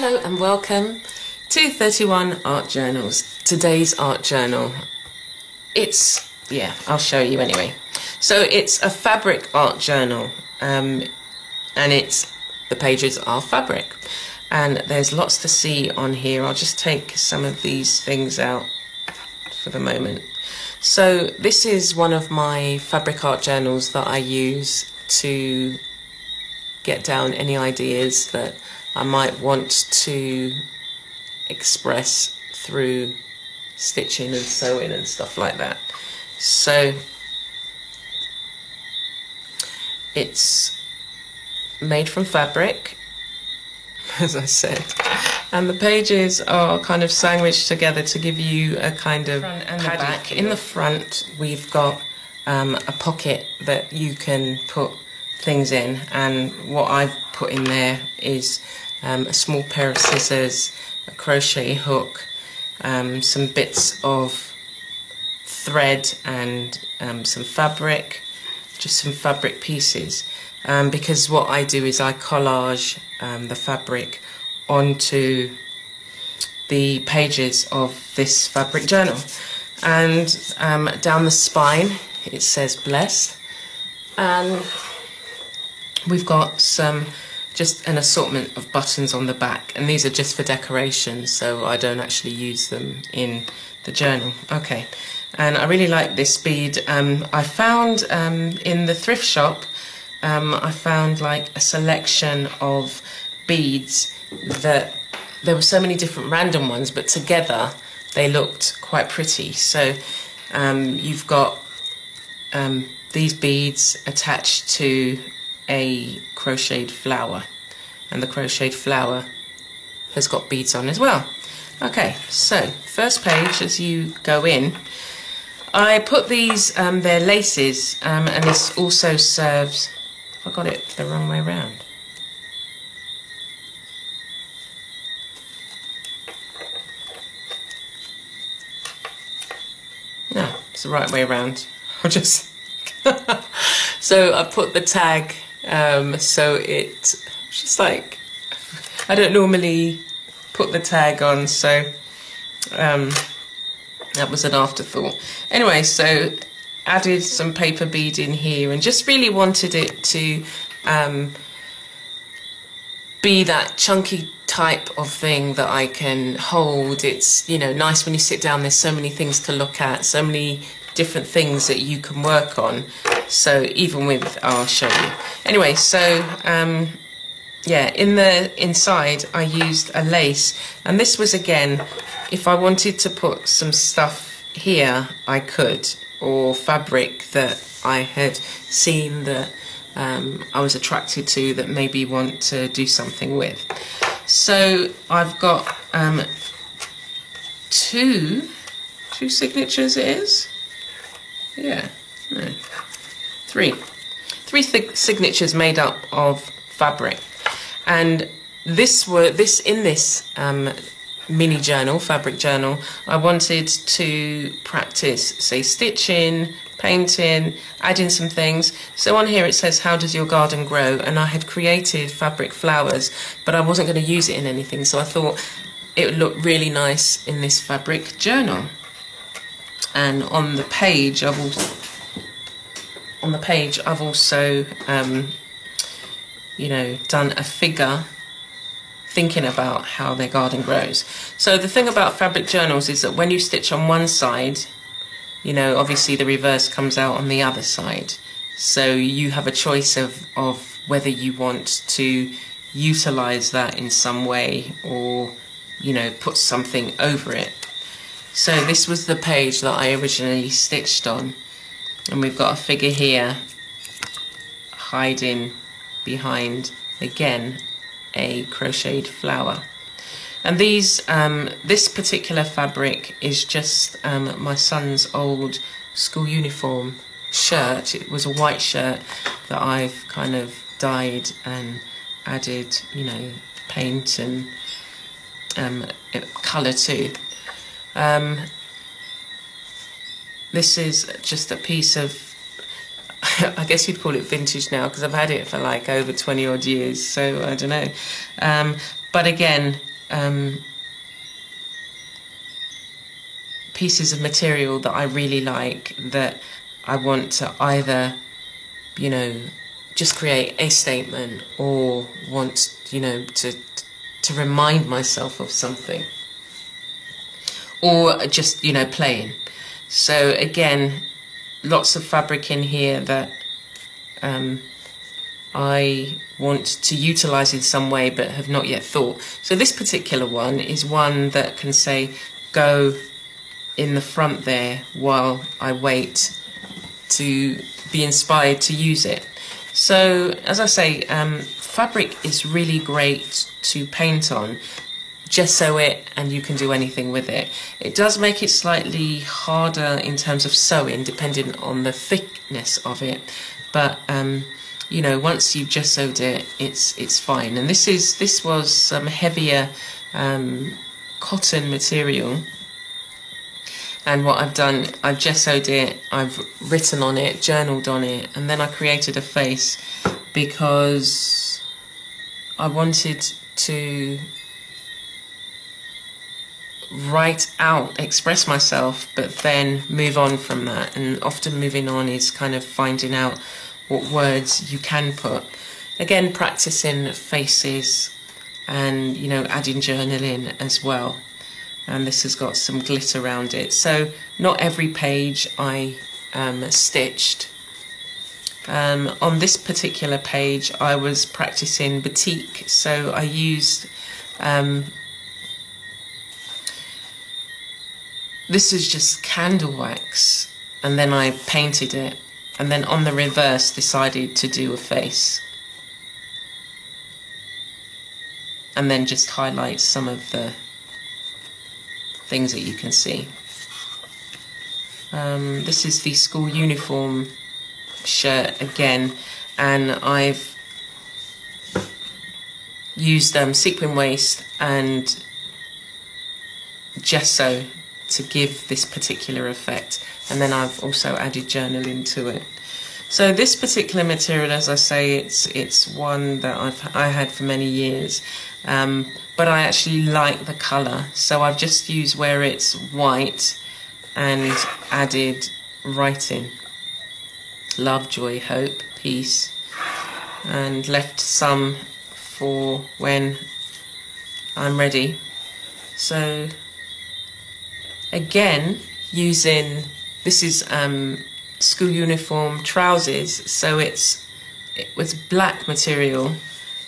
Hello and welcome to 31 Art Journals. Today's art journal, I'll show you anyway. So it's a fabric art journal, and the pages are fabric. And there's lots to see on here. I'll just take some of these things out for the moment. So this is one of my fabric art journals that I use to get down any ideas that I might want to express through stitching and sewing and stuff like that. So it's made from fabric, as I said, and the pages are kind of sandwiched together to give you a kind of front and back. In the front we've got a pocket that you can put things in, and what I've put in there is a small pair of scissors, a crochet hook, some bits of thread and some fabric, just some fabric pieces, because what I do is I collage the fabric onto the pages of this fabric journal, and down the spine it says blessed, and we've got just an assortment of buttons on the back, and these are just for decoration, so I don't actually use them in the journal. Okay, and I really like this bead. I found in the thrift shop, I found like a selection of beads that there were so many different random ones, but together they looked quite pretty. So you've got these beads attached to a crocheted flower, and the crocheted flower has got beads on as well. Okay, so first page, as you go in, I put these, they're laces, and this also serves, I got it the wrong way around. No, it's the right way around. I'll just so I put the tag, so it's just like, I don't normally put the tag on, so that was an afterthought. Anyway, so added some paper bead in here, and just really wanted it to be that chunky type of thing that I can hold. It's, you know, nice when you sit down, there's so many things to look at, so many different things that you can work on. So even with, I'll show you. Anyway, so yeah, in the inside I used a lace, and this was, again, if I wanted to put some stuff here I could, or fabric that I had seen that I was attracted to, that maybe want to do something with. So I've got two signatures, it is? Yeah, no, three signatures made up of fabric. And in this mini journal, fabric journal, I wanted to practice, say, stitching, painting, adding some things. So on here it says, how does your garden grow? And I had created fabric flowers, but I wasn't going to use it in anything, so I thought it would look really nice in this fabric journal. And on the page I've also you know, done a figure thinking about how their garden grows. So the thing about fabric journals is that when you stitch on one side, you know, obviously the reverse comes out on the other side. So you have a choice of whether you want to utilize that in some way, or, you know, put something over it. So this was the page that I originally stitched on, and we've got a figure here hiding behind, again, a crocheted flower. And these this particular fabric is just my son's old school uniform shirt. It was a white shirt that I've kind of dyed and added, you know, paint and colour to. This is just a piece of, I guess you'd call it vintage now, because I've had it for like over 20 odd years, so I don't know. But again, pieces of material that I really like, that I want to either, you know, just create a statement, or want, you know, to remind myself of something, or just, you know, playing. So again, lots of fabric in here that I want to utilize in some way but have not yet thought. So this particular one is one that can say go in the front there while I wait to be inspired to use it. So as I say, fabric is really great to paint on. Gesso it and you can do anything with it. It does make it slightly harder in terms of sewing, depending on the thickness of it, but you know, once you've gessoed it, it's fine. And this was some heavier cotton material, and what I've done, I've gessoed it, I've written on it, journaled on it, and then I created a face because I wanted to write out, express myself, but then move on from that. And often moving on is kind of finding out what words you can put. Again, practicing faces and, you know, adding journaling as well. And this has got some glitter around it. So not every page I stitched. On this particular page I was practicing batik, so I used this is just candle wax, and then I painted it, and then on the reverse decided to do a face, and then just highlight some of the things that you can see. This is the school uniform shirt again, and I've used sequin waist and gesso to give this particular effect, and then I've also added journaling to it. So this particular material, as I say, it's one that I had for many years, but I actually like the colour, so I've just used where it's white and added writing: love, joy, hope, peace, and left some for when I'm ready. So again, using, this is school uniform trousers, so it was black material,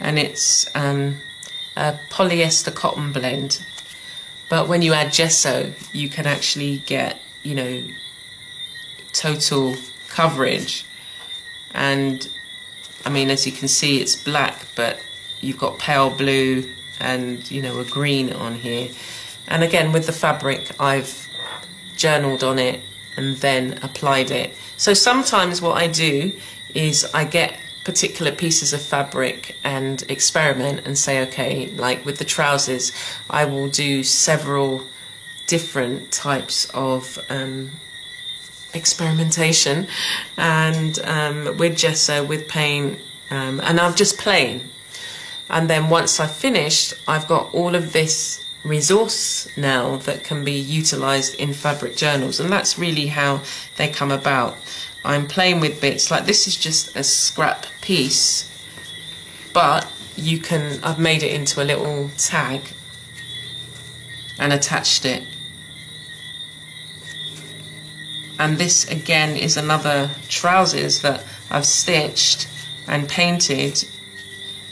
and it's a polyester cotton blend, but when you add gesso you can actually get, you know, total coverage. And I mean, as you can see, it's black, but you've got pale blue and, you know, a green on here. And again, with the fabric, I've journaled on it and then applied it. So sometimes what I do is I get particular pieces of fabric and experiment and say, okay, like with the trousers, I will do several different types of experimentation, and with gesso, with paint, and I'm just playing. And then once I've finished, I've got all of this resource now that can be utilized in fabric journals, and that's really how they come about. I'm playing with bits, like this is just a scrap piece, but you can, I've made it into a little tag and attached it. And this again is another trousers that I've stitched and painted.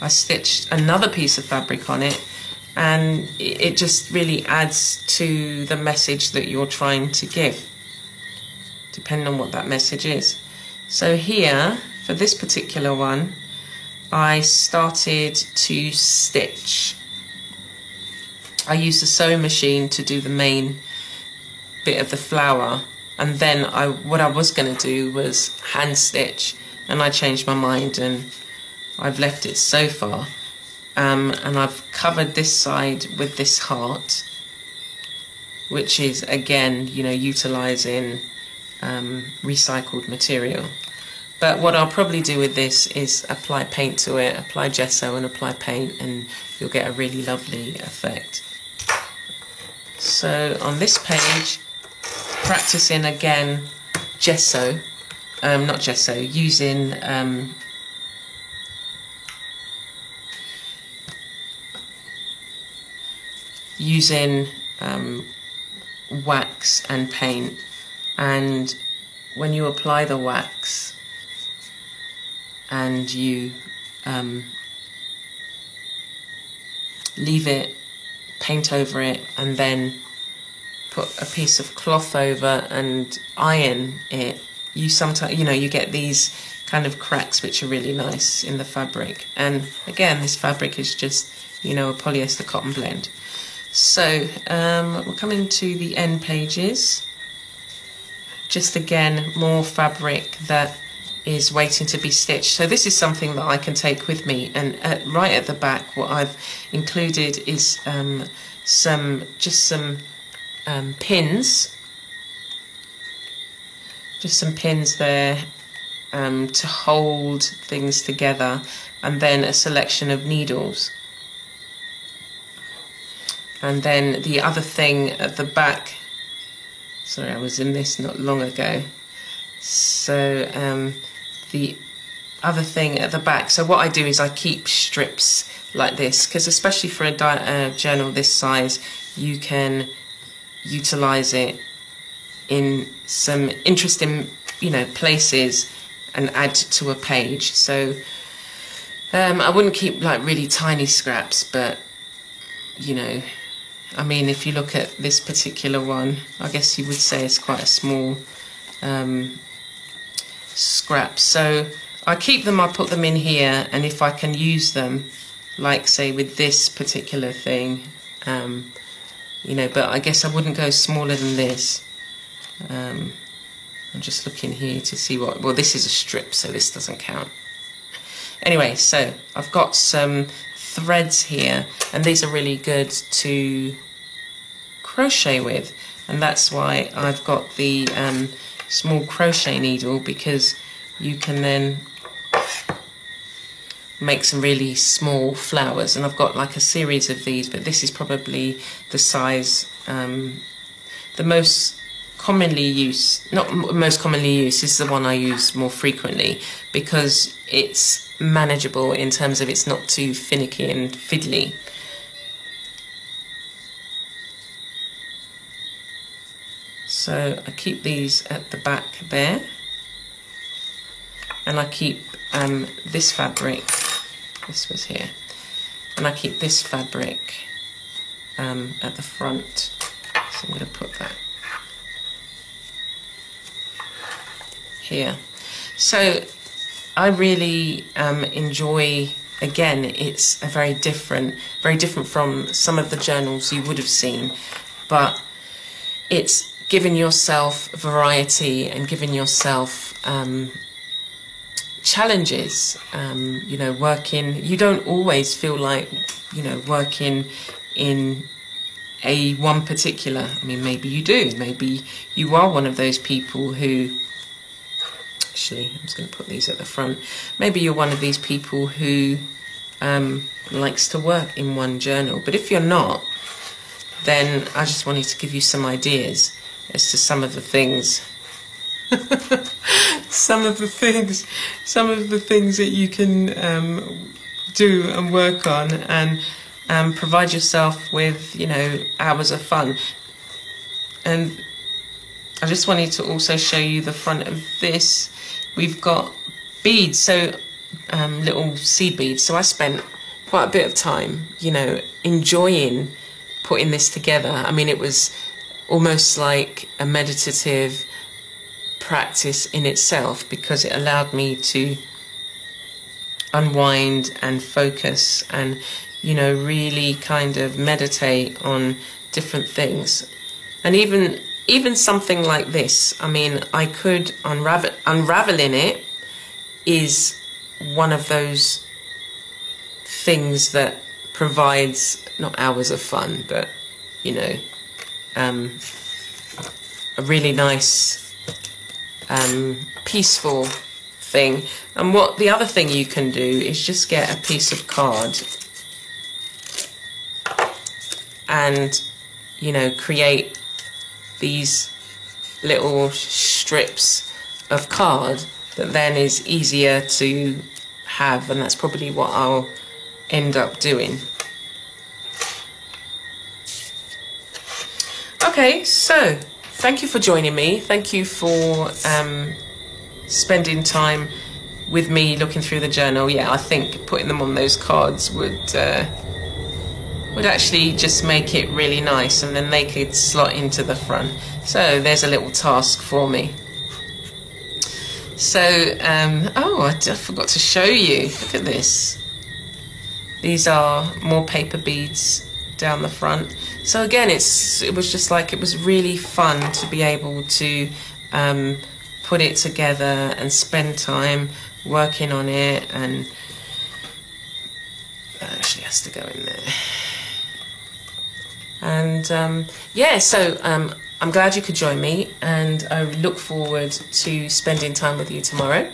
I stitched another piece of fabric on it, and it just really adds to the message that you're trying to give, depending on what that message is. So here, for this particular one, I started to stitch. I used a sewing machine to do the main bit of the flower, and then what I was going to do was hand stitch, and I changed my mind and I've left it so far. And I've covered this side with this heart, which is again, you know, utilizing recycled material. But what I'll probably do with this is apply paint to it, apply gesso and apply paint, and you'll get a really lovely effect. So on this page, practicing again gesso, not gesso, using wax and paint. And when you apply the wax and you leave it, paint over it, and then put a piece of cloth over and iron it, you sometimes, you know, you get these kind of cracks which are really nice in the fabric. And again, this fabric is just, you know, a polyester cotton blend. So we're coming to the end pages. Just again, more fabric that is waiting to be stitched. So this is something that I can take with me, and right at the back what I've included is some pins, just some pins there to hold things together, and then a selection of needles. And then the other thing at the back, sorry, I was in this not long ago. So the other thing at the back, so what I do is I keep strips like this, because especially for a journal this size, you can utilize it in some interesting, you know, places and add to a page. So I wouldn't keep like really tiny scraps, but you know, I mean, if you look at this particular one, I guess you would say it's quite a small scrap. So I keep them, I put them in here, and if I can use them, like say with this particular thing, you know, but I guess I wouldn't go smaller than this. I'm just looking here to see what, well, this is a strip, so this doesn't count. Anyway, so I've got some threads here, and these are really good to crochet with, and that's why I've got the small crochet needle, because you can then make some really small flowers. And I've got like a series of these, but this is probably the size, the most commonly used, not most commonly used, this is the one I use more frequently, because it's manageable in terms of it's not too finicky and fiddly. So I keep these at the back there, and I keep this fabric, this was here, and I keep this fabric at the front. So I'm going to put that here. So I really enjoy, again, it's a very different from some of the journals you would have seen, but it's giving yourself variety and giving yourself challenges. You know, working, you don't always feel like, you know, working in one particular, I mean, maybe you do, maybe you are one of those people who, actually, I'm just going to put these at the front. Maybe you're one of these people who likes to work in one journal. But if you're not, then I just wanted to give you some ideas as to some of the things, some of the things that you can do and work on, and provide yourself with, you know, hours of fun. And I just wanted to also show you the front of this. We've got beads, so little seed beads. So I spent quite a bit of time, you know, enjoying putting this together. I mean, it was almost like a meditative practice in itself, because it allowed me to unwind and focus and, you know, really kind of meditate on different things. And even something like this, I mean, I could unraveling it is one of those things that provides not hours of fun, but, you know, a really nice peaceful thing. And what the other thing you can do is just get a piece of card and, you know, create these little strips of card that then is easier to have, and that's probably what I'll end up doing. Okay, so thank you for joining me. Thank you for spending time with me looking through the journal. Yeah, I think putting them on those cards would actually just make it really nice, and then they could slot into the front. So there's a little task for me. So, oh, I forgot to show you. Look at this. These are more paper beads down the front. So again, it was just like, it was really fun to be able to put it together and spend time working on it. And that actually has to go in there. And yeah, so I'm glad you could join me, and I look forward to spending time with you tomorrow.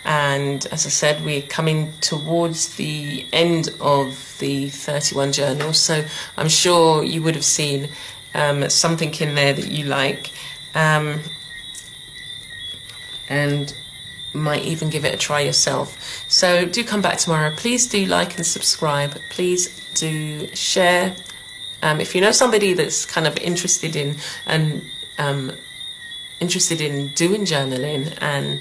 And as I said, we're coming towards the end of the 31 journals, so I'm sure you would have seen something in there that you like, and might even give it a try yourself. So do come back tomorrow. Please do like and subscribe. Please do share. If you know somebody that's kind of interested in doing journaling and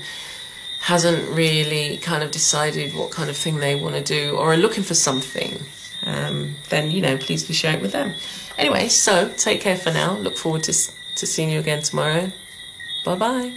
hasn't really kind of decided what kind of thing they want to do, or are looking for something, then, you know, please do share it with them. Anyway, so take care for now. Look forward to seeing you again tomorrow. Bye bye.